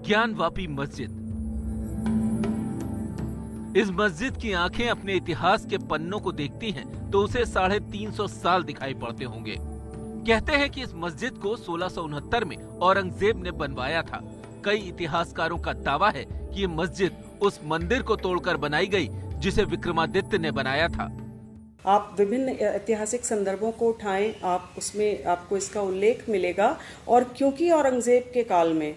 ज्ञानवापी मस्जिद। इस मस्जिद की आंखें अपने इतिहास के पन्नों को देखती हैं तो उसे 350 साल दिखाई पड़ते होंगे। कहते हैं कि इस मस्जिद को 1669 में औरंगजेब ने बनवाया था। कई इतिहासकारों का दावा है कि ये मस्जिद उस मंदिर को तोड़कर बनाई गई जिसे विक्रमादित्य ने बनाया था। आप विभिन्न ऐतिहासिक संदर्भों को उठाएं, आप उसमें आपको इसका उल्लेख मिलेगा। और क्योंकि औरंगजेब के काल में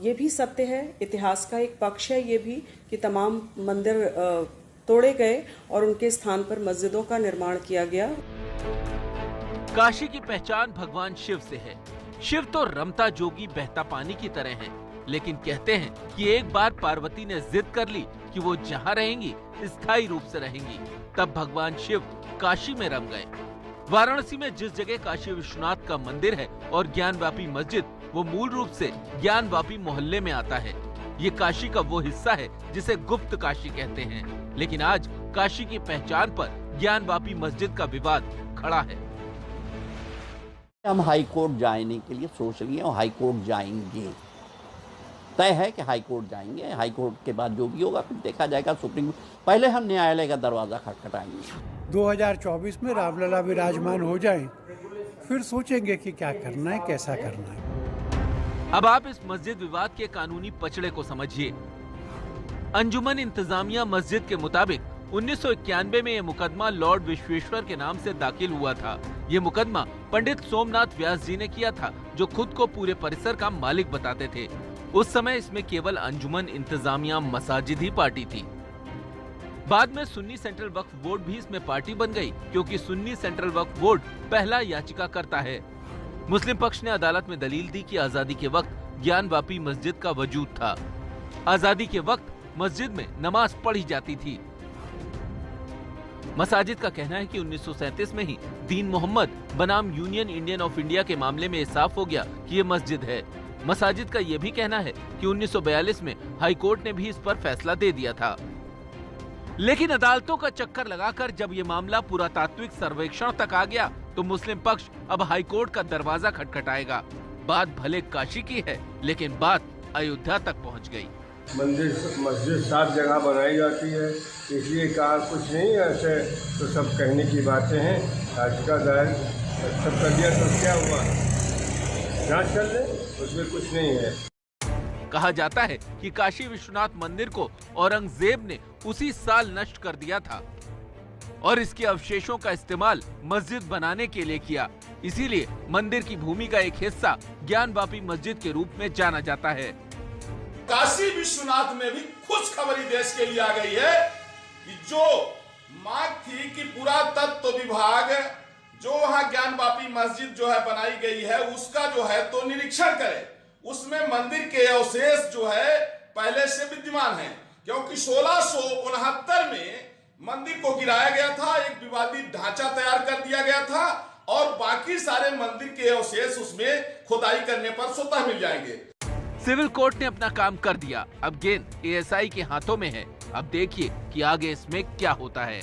ये भी सत्य है, इतिहास का एक पक्ष है ये भी, कि तमाम मंदिर तोड़े गए और उनके स्थान पर मस्जिदों का निर्माण किया गया। काशी की पहचान भगवान शिव से है। शिव तो रमता जोगी बहता पानी की तरह हैं, लेकिन कहते हैं कि एक बार पार्वती ने जिद कर ली कि वो जहाँ रहेंगी स्थायी रूप से रहेंगी, तब भगवान शिव काशी में रम गए। वाराणसी में जिस जगह काशी विश्वनाथ का मंदिर है और ज्ञानवापी मस्जिद, वो मूल रूप से ज्ञानवापी मोहल्ले में आता है। ये काशी का वो हिस्सा है जिसे गुप्त काशी कहते हैं, लेकिन आज काशी की पहचान पर ज्ञानवापी मस्जिद का विवाद खड़ा है। हम हाई कोर्ट जाने के लिए सोच रही हैं और हाई कोर्ट जाएंगे। तय है कि हाई कोर्ट जाएंगे। हाई कोर्ट के बाद जो भी होगा फिर देखा जाएगा। सुप्रीम पहले हम न्यायालय का दरवाजा खटखटाएंगे। 2024 में रामलला विराजमान हो जाएं, फिर सोचेंगे कि क्या करना है, कैसा करना है। अब आप इस मस्जिद विवाद के कानूनी पचड़े को समझिए। अंजुमन इंतजामिया मस्जिद के मुताबिक 1991 में यह मुकदमा लॉर्ड विश्वेश्वर के नाम से दाखिल हुआ था। ये मुकदमा पंडित सोमनाथ व्यास जी ने किया था, जो खुद को पूरे परिसर का मालिक बताते थे। उस समय इसमें केवल अंजुमन इंतजामिया मसाजिद ही पार्टी थी। बाद में सुन्नी सेंट्रल वक्फ बोर्ड भी इसमें पार्टी बन गई, क्योंकि सुन्नी सेंट्रल वक्फ बोर्ड पहला याचिका करता है। मुस्लिम पक्ष ने अदालत में दलील दी कि आजादी के वक्त ज्ञानवापी मस्जिद का वजूद था। आजादी के वक्त मस्जिद में नमाज पढ़ी जाती थी। मसाजिद का कहना है कि 1937 में ही दीन मोहम्मद बनाम यूनियन इंडियन ऑफ इंडिया के मामले में साफ हो गया कि ये मस्जिद है। मसाजिद का यह भी कहना है कि 1942 में हाई कोर्ट ने भी इस पर फैसला दे दिया था। लेकिन अदालतों का चक्कर लगाकर जब ये मामला पुरातात्विक सर्वेक्षण तक आ गया तो मुस्लिम पक्ष अब हाई कोर्ट का दरवाजा खटखटाएगा। बात भले काशी की है, लेकिन बात अयोध्या तक पहुंच गई। मस्जिद साफ जगह बनाई जाती है, इसलिए कहा कुछ नहीं, ऐसे तो सब कहने की बातें हैं। याचिका दायर सब कर दिया तो क्या हुआ, जांच कर ले, उसमें कुछ नहीं है। कहा जाता है कि काशी विश्वनाथ मंदिर को औरंगजेब ने उसी साल नष्ट कर दिया था और इसके अवशेषों का इस्तेमाल मस्जिद बनाने के लिए किया। इसीलिए मंदिर की भूमि का एक हिस्सा ज्ञानवापी मस्जिद के रूप में जाना जाता है। काशी विश्वनाथ में भी खुशखबरी देश के लिए आ गई है कि जो मांग थी कि पुरातत्व विभाग जो वहां ज्ञानवापी मस्जिद जो है बनाई गई है उसका जो है तो निरीक्षण करे। उसमें मंदिर के अवशेष जो है पहले से विद्यमान है, क्योंकि 1669 में मंदिर को गिराया गया था, एक विवादित ढांचा तैयार कर दिया गया था और बाकी सारे मंदिर के अवशेष उसमें खुदाई करने पर स्वतः मिल जाएंगे। सिविल कोर्ट ने अपना काम कर दिया। अब गेंद एएसआई के हाथों में है। अब देखिए कि आगे इसमें क्या होता है।